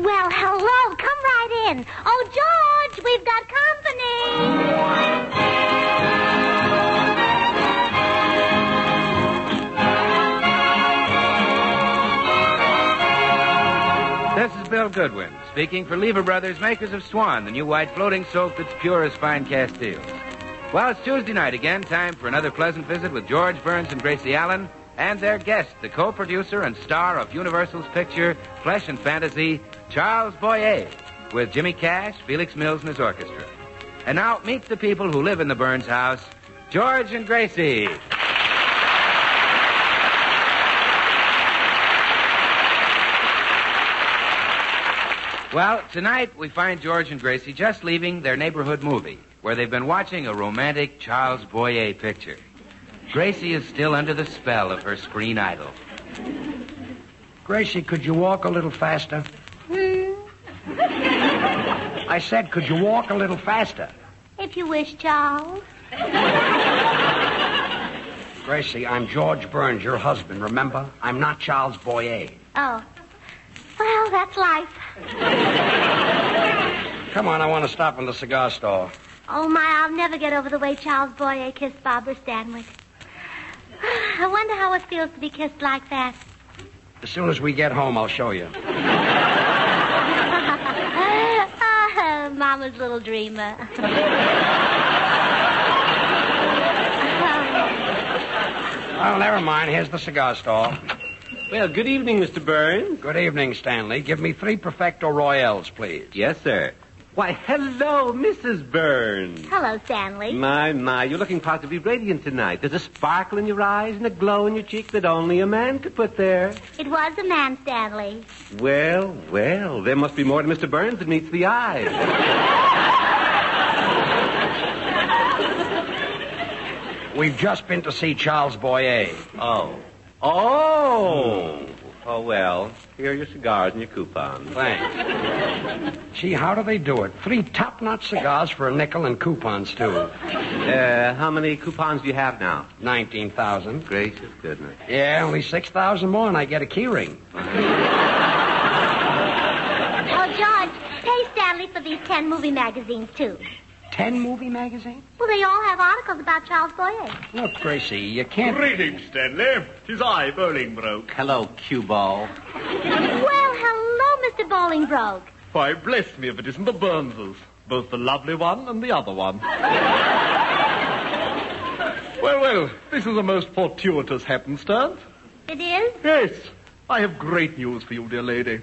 Well, hello. Come right in. Oh, George, we've got company. This is Bill Goodwin, speaking for Lever Brothers, makers of Swan, the new white floating soap that's pure as fine Castile. Well, it's Tuesday night again, time for another pleasant visit with George Burns and Gracie Allen and their guest, the co-producer and star of Universal's picture, Flesh and Fantasy, Charles Boyer, with Jimmy Cash, Felix Mills, and his orchestra. And now, meet the people who live in the Burns house, George and Gracie. Well, tonight we find George and Gracie just leaving their neighborhood movie, where they've been watching a romantic Charles Boyer picture. Gracie is still under the spell of her screen idol. Gracie, could you walk a little faster? I said, could you walk a little faster? If you wish, Charles. Gracie, I'm George Burns, your husband, remember? I'm not Charles Boyer. Oh. Well, that's life. Come on, I want to stop in the cigar store. Oh, my, I'll never get over the way Charles Boyer kissed Barbara Stanwyck. I wonder how it feels to be kissed like that. As soon as we get home, I'll show you. Mama's little dreamer. Well, never mind. Here's the cigar store. Well, good evening, Mr. Burns. Good evening, Stanley. Give me 3 Perfecto Royales, please. Yes, sir. Why, hello, Mrs. Burns. Hello, Stanley. My, you're looking positively radiant tonight. There's a sparkle in your eyes and a glow in your cheek that only a man could put there. It was a man, Stanley. Well, there must be more to Mr. Burns than meets the eye. We've just been to see Charles Boyer. Oh, well, here are your cigars and your coupons. Thanks. Gee, how do they do it? 3 top-notch cigars for a nickel and coupons, too. How many coupons do you have now? 19,000. Gracious goodness. Yeah, only 6,000 more and I get a key ring. Oh, George, pay Stanley for these 10 movie magazines, too. 10 movie magazines? Well, they all have articles about Charles Boyer. Look, Gracie, you can't... Greetings, Stanley. 'Tis I, Bolingbroke. Hello, cue ball. Well, hello, Mr. Bolingbroke. Why, bless me if it isn't the Burnses. Both the lovely one and the other one. Well, this is a most fortuitous happenstance. It is? Yes, I have great news for you, dear lady.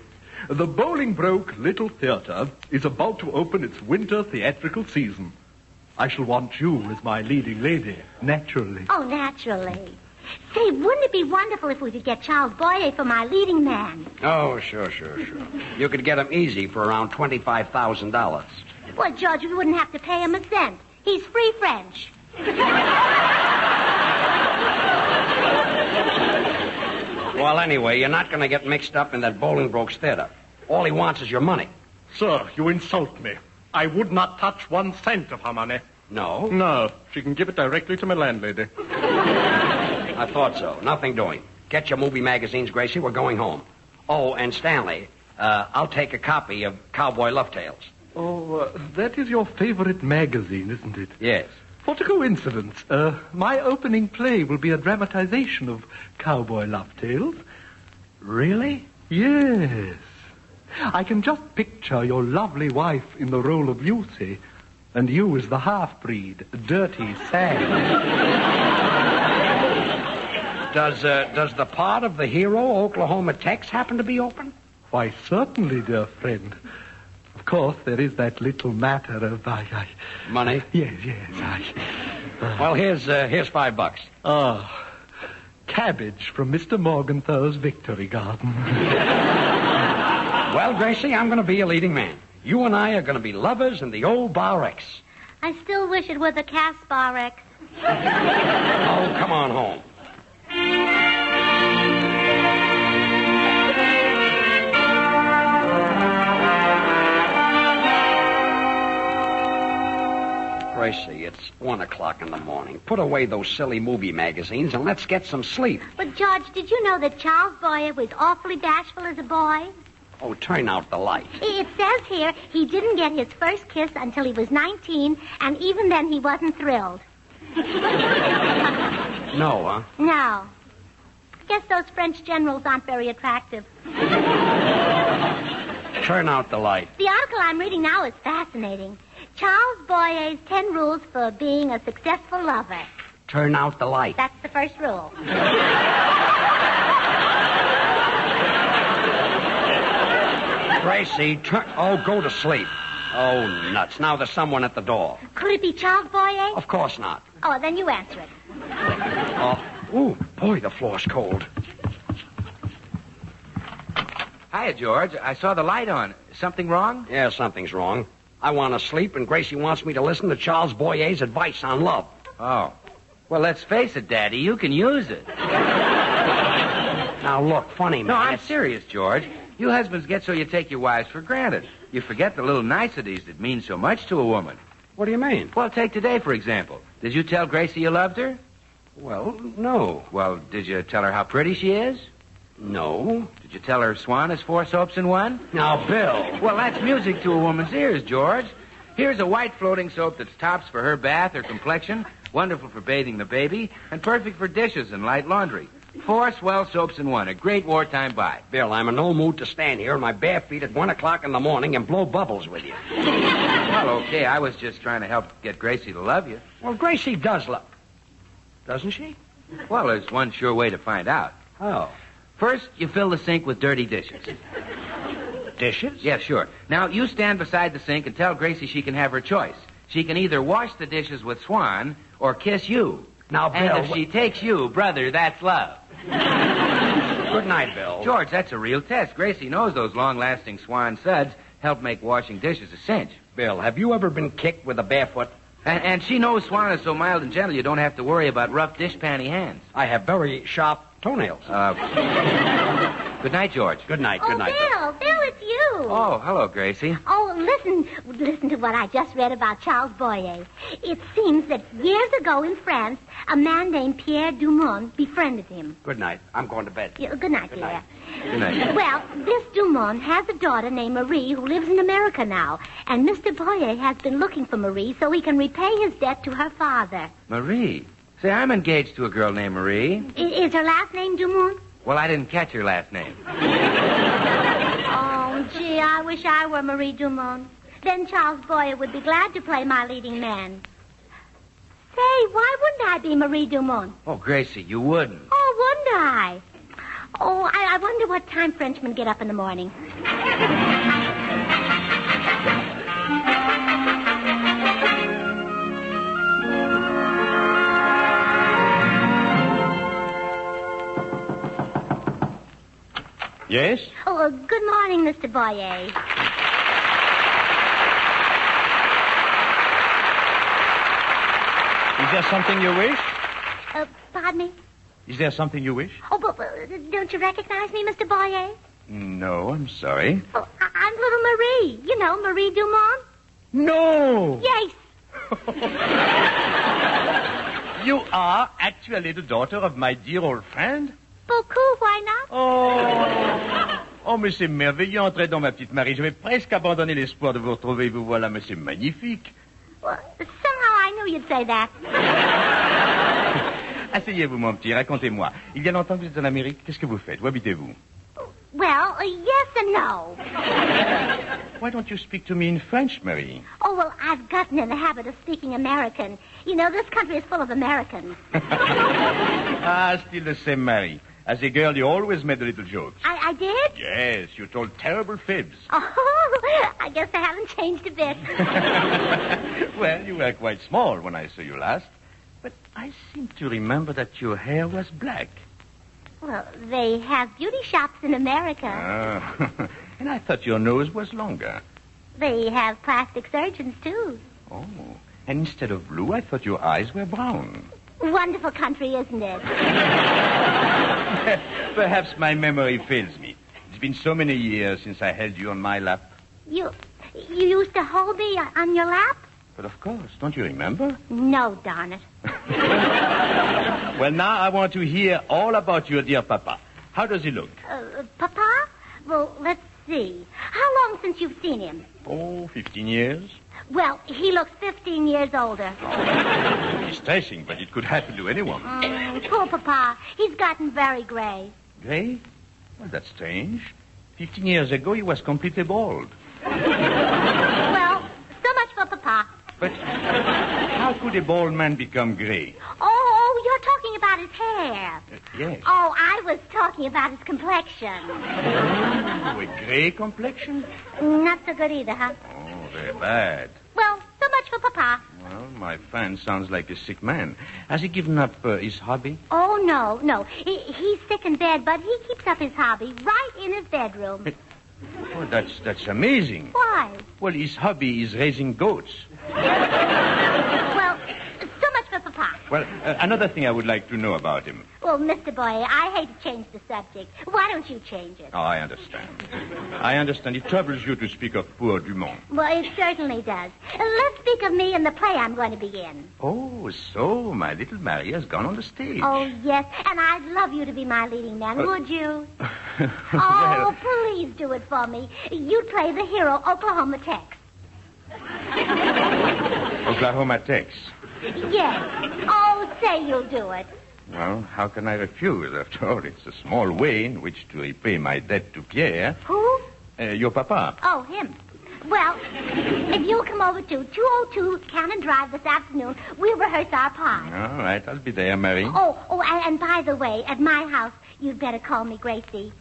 The Bolingbroke Little Theatre is about to open its winter theatrical season. I shall want you as my leading lady, naturally. Oh, naturally. Say, wouldn't it be wonderful if we could get Charles Boyer for my leading man? Oh, sure. You could get him easy for around $25,000. Well, George, we wouldn't have to pay him a cent. He's free French. Well, anyway, you're not going to get mixed up in that Bolingbroke's theater. All he wants is your money. Sir, you insult me. I would not touch 1 cent of her money. No? No, she can give it directly to my landlady. I thought so. Nothing doing. Get your movie magazines, Gracie. We're going home. Oh, and Stanley, I'll take a copy of Cowboy Love Tales. Oh, that is your favorite magazine, isn't it? Yes. What a coincidence. My opening play will be a dramatization of Cowboy Love Tales. Really? Yes. I can just picture your lovely wife in the role of Lucy, and you as the half-breed, Dirty Sam. Does the part of the hero, Oklahoma Tex, happen to be open? Why, certainly, dear friend. Of course, there is that little matter of Money? Yes. Well, here's $5. Oh, cabbage from Mr. Morgenthal's Victory Garden. Well, Gracie, I'm going to be a leading man. You and I are going to be lovers in the old Bar X. I still wish it were the Caspar X. Oh, come on home. Gracie, it's 1 o'clock in the morning. Put away those silly movie magazines and let's get some sleep. But, George, did you know that Charles Boyer was awfully bashful as a boy? Oh, turn out the light. It says here he didn't get his first kiss until he was 19, and even then he wasn't thrilled. No, huh? No. I guess those French generals aren't very attractive. Turn out the light. The article I'm reading now is fascinating. Charles Boyer's 10 rules for being a successful lover. Turn out the light. That's the first rule. Gracie, go to sleep. Oh, nuts. Now there's someone at the door. Could it be Charles Boyer? Of course not. Oh, then you answer it. Ooh, boy, the floor's cold. Hiya, George. I saw the light on. Something wrong? Yeah, something's wrong. I want to sleep, and Gracie wants me to listen to Charles Boyer's advice on love. Oh. Well, let's face it, Daddy. You can use it. Now, look, funny man. No, I'm serious, George. You husbands get so you take your wives for granted. You forget the little niceties that mean so much to a woman. What do you mean? Well, take today, for example. Did you tell Gracie you loved her? Well, no. Well, did you tell her how pretty she is? No. Did you tell her Swan is 4 soaps in one? Now, Bill. Well, that's music to a woman's ears, George. Here's a white floating soap that's tops for her bath or complexion, wonderful for bathing the baby, and perfect for dishes and light laundry. 4 swell soaps in one. A great wartime buy. Bill, I'm in no mood to stand here in my bare feet at 1 o'clock in the morning and blow bubbles with you. Well, okay. I was just trying to help get Gracie to love you. Well, Gracie does love... Doesn't she? Well, there's one sure way to find out. Oh. First, you fill the sink with dirty dishes. Dishes? Yeah, sure. Now, you stand beside the sink and tell Gracie she can have her choice. She can either wash the dishes with Swan or kiss you. Now, Bill... And if she takes you, brother, that's love. Good night, Bill. George, that's a real test. Gracie knows those long-lasting Swan suds help make washing dishes a cinch. Bill, have you ever been kicked with a bare foot? And she knows Swan is so mild and gentle you don't have to worry about rough dishpanny hands. I have very sharp toenails. Good night, George. Good night, good night. Bill, it's you. Oh, hello, Gracie. Oh, listen to what I just read about Charles Boyer. It seems that years ago in France, a man named Pierre Dumont befriended him. Good night. I'm going to bed. Yeah, good night, Good dear. night. Good night. Well, this Dumont has a daughter named Marie who lives in America now, and Mr. Boyer has been looking for Marie so he can repay his debt to her father. Marie? Say, I'm engaged to a girl named Marie. Is her last name Dumont? Well, I didn't catch her last name. Oh, gee, I wish I were Marie Dumont. Then Charles Boyer would be glad to play my leading man. Say, why wouldn't I be Marie Dumont? Oh, Gracie, you wouldn't. Oh, wouldn't I? Oh, I wonder what time Frenchmen get up in the morning. Yes? Oh, good morning, Mr. Boyer. Is there something you wish? Pardon me? Is there something you wish? Oh, but don't you recognize me, Mr. Boyer? No, I'm sorry. Oh, I'm little Marie. You know, Marie Dumont. No! Yes. You are actually the daughter of my dear old friend? Beaucoup, why not? Oh, mais c'est merveilleux. Entrez dans ma petite Marie. Je vais presque abandonner l'espoir de vous retrouver. Vous voilà, mais c'est magnifique. Well, somehow I knew you'd say that. Asseyez-vous, mon petit. Racontez-moi. Il y a longtemps que vous êtes en Amérique. Qu'est-ce que vous faites? Où habitez-vous? Well, yes and no. Why don't you speak to me in French, Marie? Oh, well, I've gotten in the habit of speaking American. You know, this country is full of Americans. Still the same, Marie. As a girl, you always made the little jokes. I did? Yes, you told terrible fibs. Oh, I guess I haven't changed a bit. Well, you were quite small when I saw you last. But I seem to remember that your hair was black. Well, they have beauty shops in America. And I thought your nose was longer. They have plastic surgeons, too. Oh. And instead of blue, I thought your eyes were brown. Wonderful country, isn't it? Perhaps my memory fails me. It's been so many years since I held you on my lap. You used to hold me on your lap? But of course, don't you remember? No, darn it. Well, now I want to hear all about your dear papa. How does he look? Papa? Well, let's see. How long since you've seen him? Oh, 15 years. Well, he looks 15 years older. It's distressing, but it could happen to anyone. Poor Papa. He's gotten very gray. Gray? Well, that's strange. 15 years ago, he was completely bald. Well, so much for Papa. But how could a bald man become gray? Oh, you're talking about his hair. Yes. Oh, I was talking about his complexion. Oh, a gray complexion? Not so good either, huh? Oh, very bad. Well, so much for Papa. Well, my friend sounds like a sick man. Has he given up his hobby? Oh, no. He's sick in bed, but he keeps up his hobby right in his bedroom. Oh, that's amazing. Why? Well, his hobby is raising goats. Well, so much for Papa. Well, another thing I would like to know about him. Well, Mr. Boy, I hate to change the subject. Why don't you change it? Oh, I understand. I understand. It troubles you to speak of poor Dumont. Well, it certainly does. Let's speak of me and the play I'm going to be in. Oh, so my little Mary has gone on the stage. Oh, yes, and I'd love you to be my leading man, would you? Well, Oh, please do it for me. You'd play the hero, Oklahoma Tex. Oklahoma Tex. Yes. Oh, say you'll do it. Well, how can I refuse? After all, it's a small way in which to repay my debt to Pierre. Who? Your papa. Oh, him. Well, if you'll come over to 202 Cannon Drive this afternoon, we'll rehearse our part. All right, I'll be there, Mary. Oh, and by the way, at my house, you'd better call me Gracie.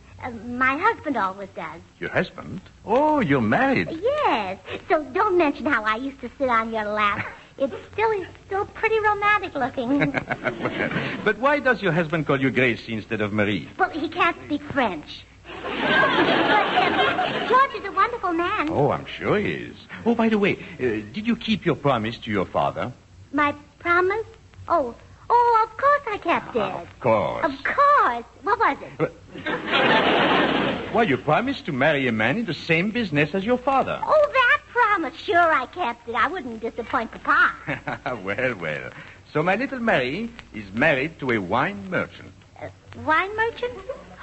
My husband always does. Your husband? Oh, you're married. Yes. So don't mention how I used to sit on your lap. It's still pretty romantic looking. But why does your husband call you Gracie instead of Marie? Well, he can't speak French. But George is a wonderful man. Oh, I'm sure he is. Oh, by the way, did you keep your promise to your father? My promise? Oh, of course I kept it. Of course. Of course. What was it? Well, you promised to marry a man in the same business as your father. Oh, that promise. Sure, I kept it. I wouldn't disappoint Papa. Well. So my little Mary is married to a wine merchant. Wine merchant?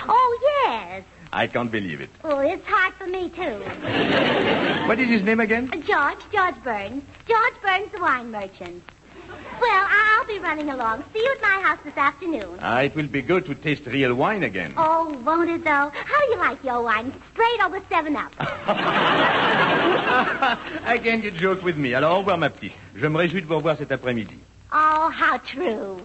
Oh, yes. I can't believe it. Oh, it's hard for me, too. What is his name again? George Burns. George Burns, the wine merchant. Well, I'll be running along. See you at my house this afternoon. It will be good to taste real wine again. Oh, won't it, though? How do you like your wine? Straight or with 7-Up? Again, you joke with me. Alors, au revoir, ma petite. Je me réjouis de vous revoir cet après-midi. Oh, how true.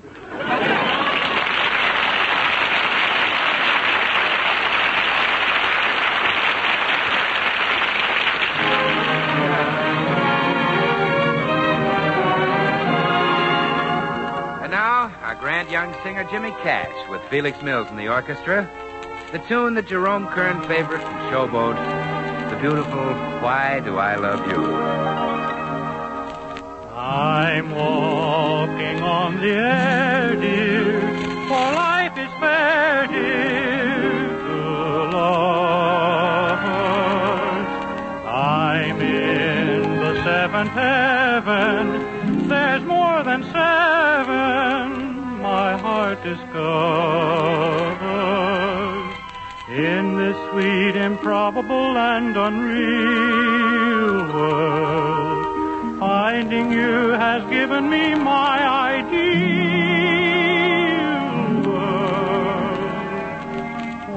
Our grand young singer Jimmy Cash with Felix Mills in the orchestra. The tune that Jerome Kern favored from Showboat, the beautiful Why Do I Love You? I'm walking on the air, dear, for life is fair, dear, to lovers. I'm in the seventh heaven, there's more than 7. My heart discovers in this sweet, improbable, and unreal world. Finding you has given me my ideal world.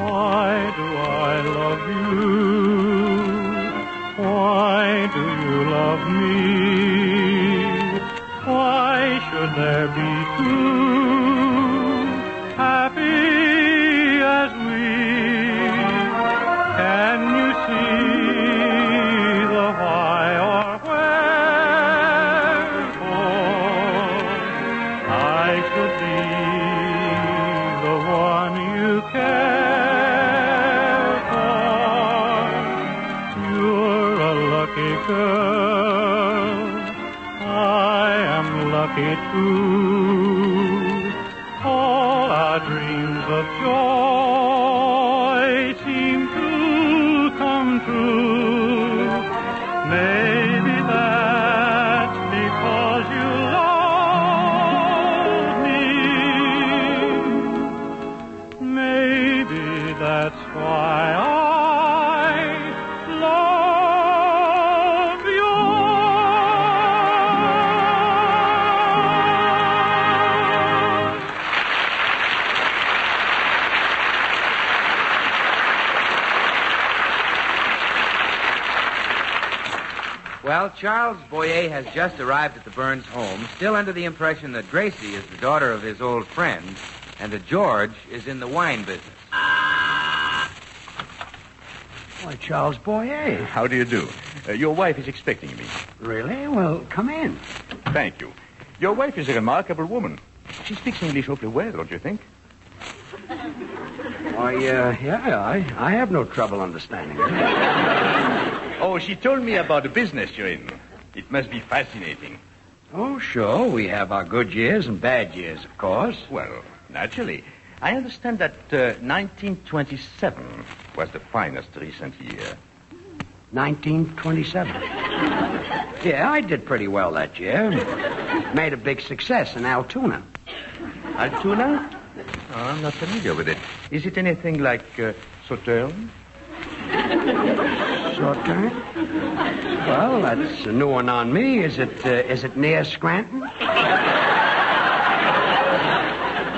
Why do I love you? Why do you love me? Why should there be two happy as we? Can you see the why or wherefore I should be the one you care for? You're a lucky girl. I am lucky too. All our dreams of joy seem to come true. Maybe that's because you love me. Maybe that's why I Well, Charles Boyer has just arrived at the Burns home, still under the impression that Gracie is the daughter of his old friend and that George is in the wine business. Why, Charles Boyer. How do you do? Your wife is expecting me. Really? Well, come in. Thank you. Your wife is a remarkable woman. She speaks English awfully well, don't you think? Why, yeah, I have no trouble understanding her. Oh, she told me about the business you're in. It must be fascinating. Oh, sure. We have our good years and bad years, of course. Well, naturally. I understand that 1927 was the finest recent year. 1927. Yeah, I did pretty well that year. Made a big success in Altoona. Altoona? Oh, I'm not familiar with it. Is it anything like Sauterne? Sauterne? Well, that's a new one on me. Is it near Scranton?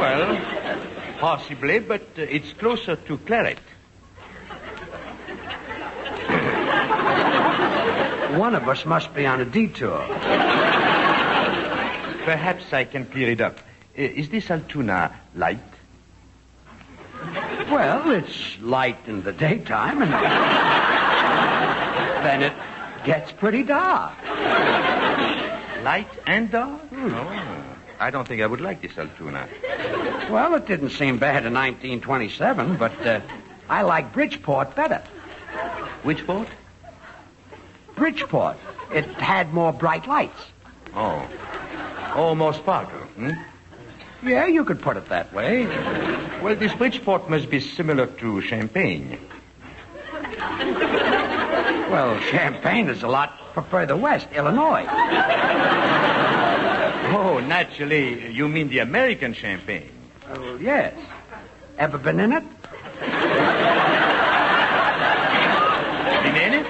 Well, possibly, but it's closer to Claret. One of us must be on a detour. Perhaps I can clear it up. Is this Altoona light? Well, it's light in the daytime, and then it gets pretty dark. Light and dark? Oh, I don't think I would like this Altoona. Well, it didn't seem bad in 1927, but I like Bridgeport better. Which port? Bridgeport. It had more bright lights. Oh. Oh, more sparkle, hmm? Yeah, you could put it that way. Well, this Bridgeport must be similar to Champagne. Well, Champagne is a lot further west, Illinois. Oh, naturally, you mean the American Champagne. Oh, yes. Ever been in it? Been in it?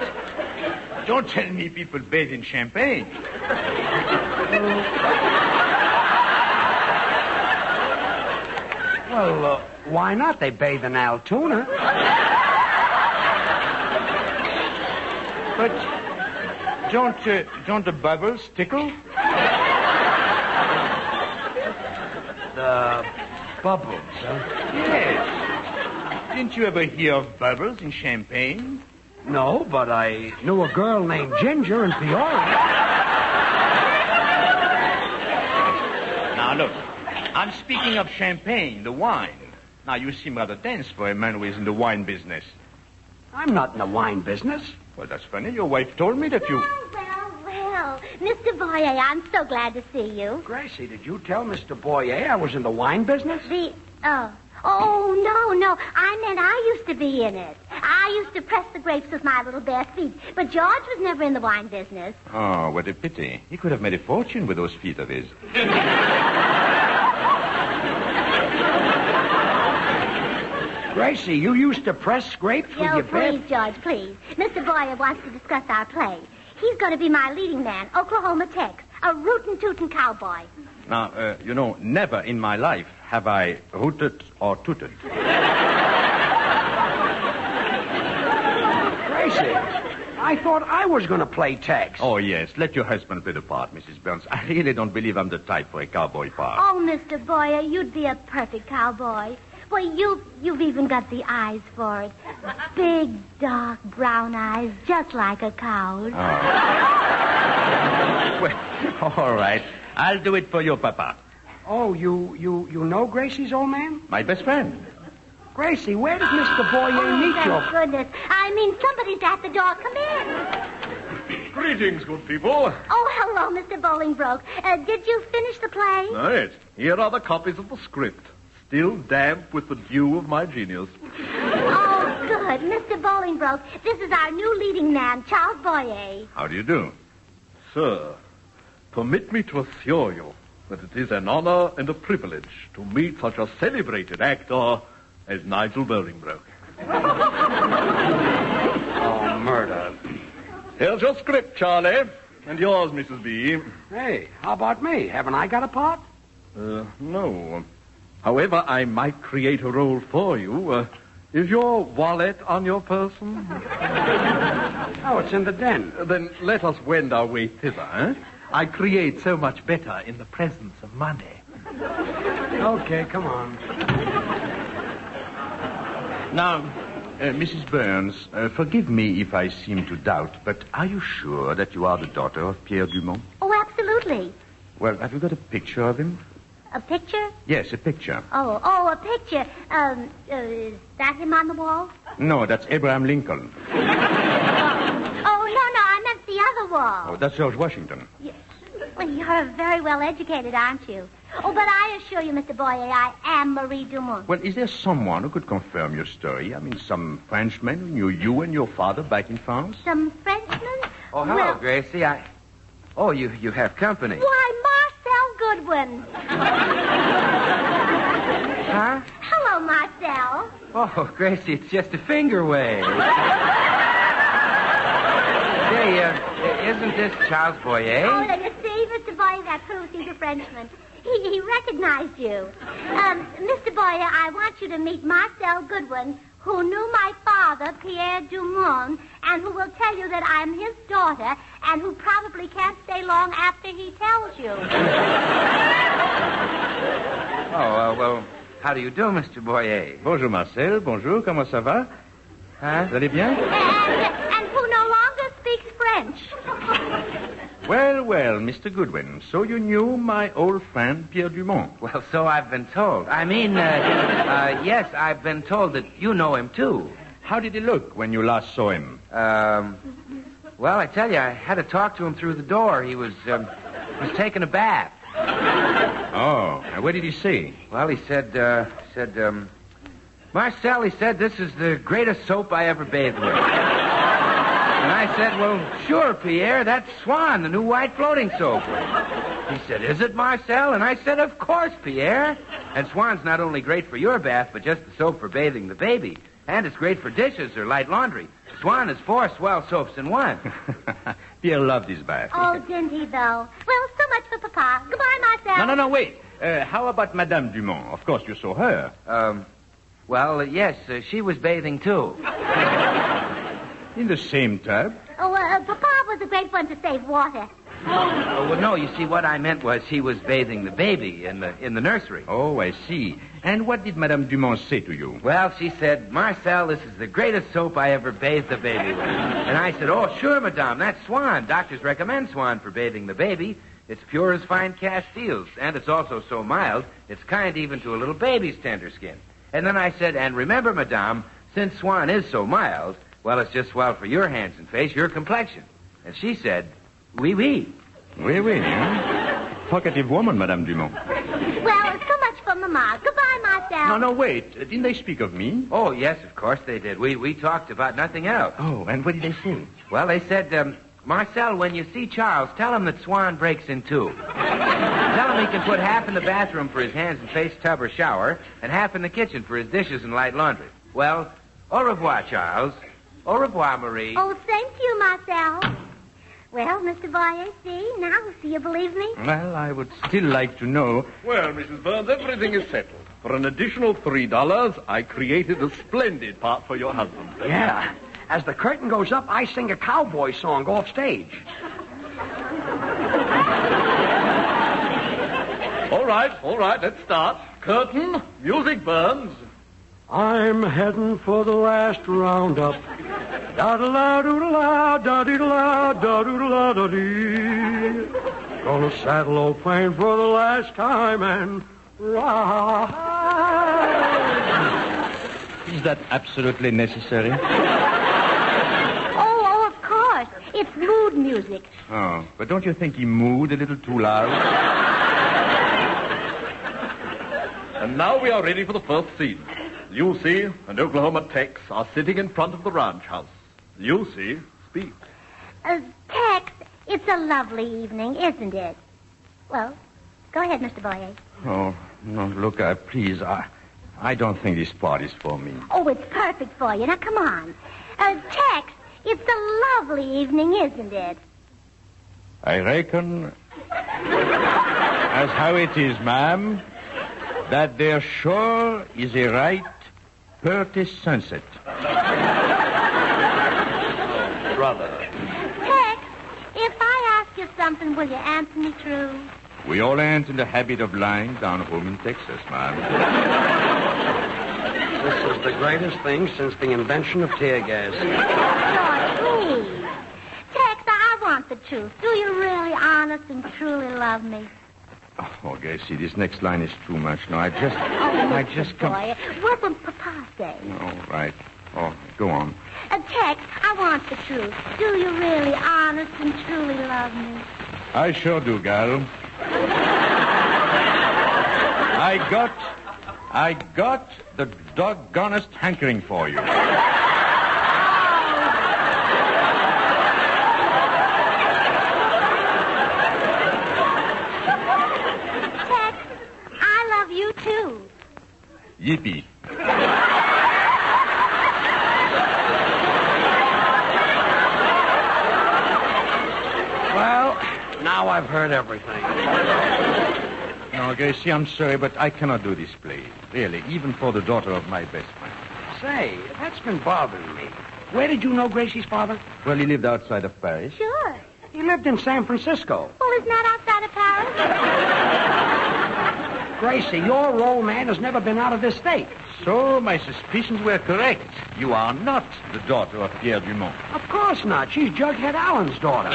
Don't tell me people bathe in Champagne. Well, why not? They bathe in Altoona. But don't the bubbles tickle? The bubbles, huh? Yes. Didn't you ever hear of bubbles in Champagne? No, but I knew a girl named Ginger in Peoria. Now, look. I'm speaking of Champagne, the wine. Now, you seem rather tense for a man who is in the wine business. I'm not in the wine business. Well, that's funny. Your wife told me that you... Well, Mr. Boyer, I'm so glad to see you. Gracie, did you tell Mr. Boyer I was in the wine business? Oh, no. I meant I used to be in it. I used to press the grapes with my little bare feet. But George was never in the wine business. Oh, what a pity. He could have made a fortune with those feet of his. Gracie, you used to press grapes with your bare... Please, George, please. Mr. Boyer wants to discuss our play. He's going to be my leading man, Oklahoma Tex, a rootin' cowboy. Now, never in my life have I rooted or tooted. Gracie, I thought I was going to play Tex. Oh, yes. Let your husband play the part, Mrs. Burns. I really don't believe I'm the type for a cowboy part. Oh, Mr. Boyer, you'd be a perfect cowboy. Boy, you've even got the eyes for it. Big, dark, brown eyes, just like a cow's. Oh. Well, all right. I'll do it for you, Papa. Oh, you know Gracie's old man? My best friend. Gracie, where does Mr. Boyer meet you? Thank goodness. I mean, somebody's at the door. Come in. Greetings, good people. Oh, hello, Mr. Bolingbroke. Did you finish the play? Right. Here are the copies of the script. Still damp with the dew of my genius. Oh, good. Mr. Bolingbroke, this is our new leading man, Charles Boyer. How do you do? Sir, permit me to assure you that it is an honor and a privilege to meet such a celebrated actor as Nigel Bolingbroke. Oh, murder. Here's your script, Charlie. And yours, Mrs. B. Hey, how about me? Haven't I got a part? No. However, I might create a role for you. Is your wallet on your person? Oh, it's in the den. Then let us wend our way thither, eh? I create so much better in the presence of money. Okay, come on. Now, Mrs. Burns, forgive me if I seem to doubt, but are you sure that you are the daughter of Pierre Dumont? Oh, absolutely. Well, have you got a picture of him? A picture? Yes, a picture. Oh, a picture. Is that him on the wall? No, that's Abraham Lincoln. Oh, no, I meant the other wall. Oh, that's George Washington. Yes. Well, you're very well educated, aren't you? Oh, but I assure you, Mr. Boyer, I am Marie Dumont. Well, is there someone who could confirm your story? I mean, some Frenchman who knew you and your father back in France? Some Frenchman? Oh, hello, Well- Gracie. Oh, you have company. Why, Marcel Goodwin. Huh? Hello, Marcel. Oh, Gracie, it's just a finger wave. Say, isn't this Charles Boyer? Oh, then you see, Mr. Boyer, that proves he's a Frenchman. He recognized you. Mr. Boyer, I want you to meet Marcel Goodwin, who knew my father, Pierre Dumont, and who will tell you that I'm his daughter, and who probably can't stay long after he tells you. Oh, well, how do you do, Mr. Boyer? Bonjour, Marcel. Bonjour, comment ça va? Huh? Vous allez bien? And who no longer speaks French. Well, Mr. Goodwin, so you knew my old friend Pierre Dumont. Well, so I've been told. I mean, yes, I've been told that you know him, too. How did he look when you last saw him? Well, I tell you, I had to talk to him through the door. He was taking a bath. Oh, and what did he say? Well, he said, Marcel, he said, this is the greatest soap I ever bathed with. And I said, well, sure, Pierre, that's Swan, the new white floating soap. He said, is it, Marcel? And I said, of course, Pierre. And Swan's not only great for your bath, but just the soap for bathing the baby. And it's great for dishes or light laundry. Swan is 4 swell soaps in one. Pierre loved his bath. Oh, didn't he, though? Well, so much for Papa. Goodbye, Marcel. No, wait. How about Madame Dumont? Of course, you saw her. Well, yes, she was bathing, too. In the same tub? Oh, Papa was a great one to save water. Oh, well, no, you see, what I meant was he was bathing the baby in the nursery. Oh, I see. And what did Madame Dumont say to you? Well, she said, Marcel, this is the greatest soap I ever bathed the baby with. And I said, oh, sure, Madame, that's Swan. Doctors recommend Swan for bathing the baby. It's pure as fine Castiles, and it's also so mild, it's kind even to a little baby's tender skin. And then I said, and remember, Madame, since Swan is so mild, well, it's just swell for your hands and face, your complexion. And she said, oui, oui. Oui, huh? Talkative woman, Madame Dumont. Well, so much for Mama. Goodbye, Marcel. No, wait. Didn't they speak of me? Oh, yes, of course they did. We talked about nothing else. Oh, and what did they say? Well, they said, Marcel, when you see Charles, tell him that Swan breaks in two. Tell him he can put half in the bathroom for his hands and face tub or shower, and half in the kitchen for his dishes and light laundry. Well, au revoir, Charles. Au revoir, Marie. Oh, same to you, Marcel. Well, Mr. Boyer, see? Now, do you believe me? Well, I would still like to know. Well, Mrs. Burns, everything is settled. For an additional $3, I created a splendid part for your husband. Yeah. As the curtain goes up, I sing a cowboy song off stage. All right, let's start. Curtain, music, Burns. I'm heading for the last roundup. Da-da-la-doo-da-la, da-dee-da-la, da-doo-da-la, da-dee. Gonna saddle old plane for the last time and ride. Is that absolutely necessary? Oh, of course. It's mood music. Oh, but don't you think he mooed a little too loud? And now we are ready for the first scene. Lucy and Oklahoma Tex are sitting in front of the ranch house. Lucy, speak. Tex, it's a lovely evening, isn't it? Well, go ahead, Mr. Boyer. Oh, no, look, please, I don't think this part is for me. Oh, it's perfect for you. Now, come on. Tex, it's a lovely evening, isn't it? I reckon, as how it is, ma'am, that there sure is a right Purty sunset. Brother. Tex, if I ask you something, will you answer me true? We all ends in the habit of lying down home in Texas, ma'am. This is the greatest thing since the invention of tear gas. George, please. Tex, I want the truth. Do you really, honest, and truly love me? Oh, Gracie, this next line is too much. No, I just come. Boy, what would Papa say? Oh, right. Oh, go on. Tex, I want the truth. Do you really, honest, and truly love me? I sure do, gal. I got the doggonest hankering for you. Tex, I love you too. Yippee. Well, now I've heard everything. No, Gracie, I'm sorry, but I cannot do this play. Really, even for the daughter of my best friend. Say, that's been bothering me. Where did you know Gracie's father? Well, he lived outside of Paris. Sure. He lived in San Francisco. Well, isn't that outside of Paris? Gracie, your old man has never been out of this state. So my suspicions were correct. You are not the daughter of Pierre Dumont. Of course not. She's Jughead Allen's daughter.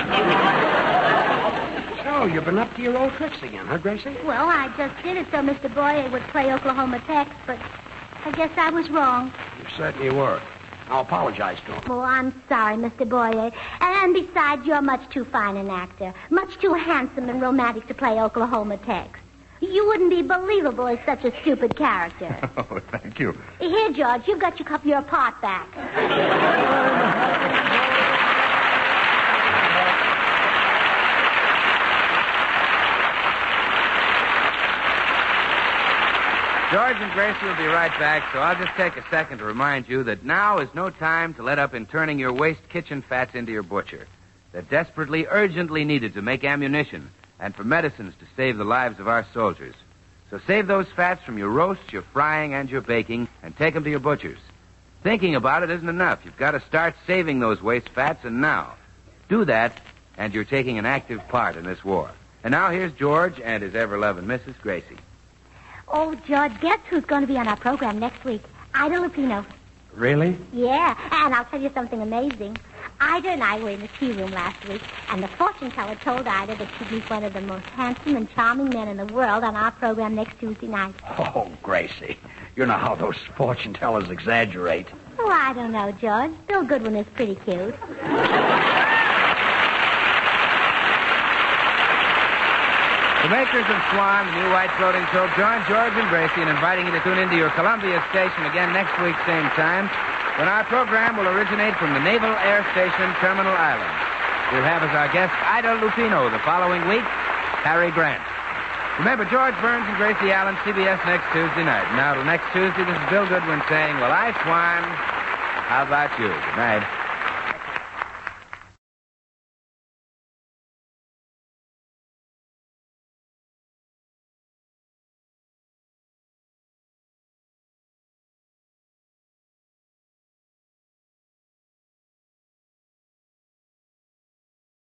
So, you've been up to your old tricks again, huh, Gracie? Well, I just did it so Mr. Boyer would play Oklahoma Tex, but I guess I was wrong. You certainly were. I'll apologize to him. Oh, I'm sorry, Mr. Boyer. And besides, you're much too fine an actor. Much too handsome and romantic to play Oklahoma Tex. You wouldn't be believable as such a stupid character. Oh, thank you. Here, George, you've got your part back. George and Gracie will be right back, so I'll just take a second to remind you that now is no time to let up in turning your waste kitchen fats into your butcher. They're desperately, urgently needed to make ammunition and for medicines to save the lives of our soldiers. So save those fats from your roasts, your frying, and your baking, and take them to your butchers. Thinking about it isn't enough. You've got to start saving those waste fats, and now. Do that, and you're taking an active part in this war. And now here's George and his ever-loving Mrs. Gracie. Oh, George, guess who's going to be on our program next week? Ida Lupino. Really? Yeah, and I'll tell you something amazing. Ida and I were in the tea room last week, and the fortune teller told Ida that she'd meet one of the most handsome and charming men in the world on our program next Tuesday night. Oh, Gracie. You know how those fortune tellers exaggerate. Oh, I don't know, George. Bill Goodwin is pretty cute. The makers of Swan, the new white floating soap, join George and Gracie in inviting you to tune into your Columbia station again next week, same time, when our program will originate from the Naval Air Station, Terminal Island. We'll have as our guest Ida Lupino the following week, Cary Grant. Remember, George Burns and Gracie Allen, CBS next Tuesday night. Now, till next Tuesday, this is Bill Goodwin saying, well, I Swan. How about you? Good night.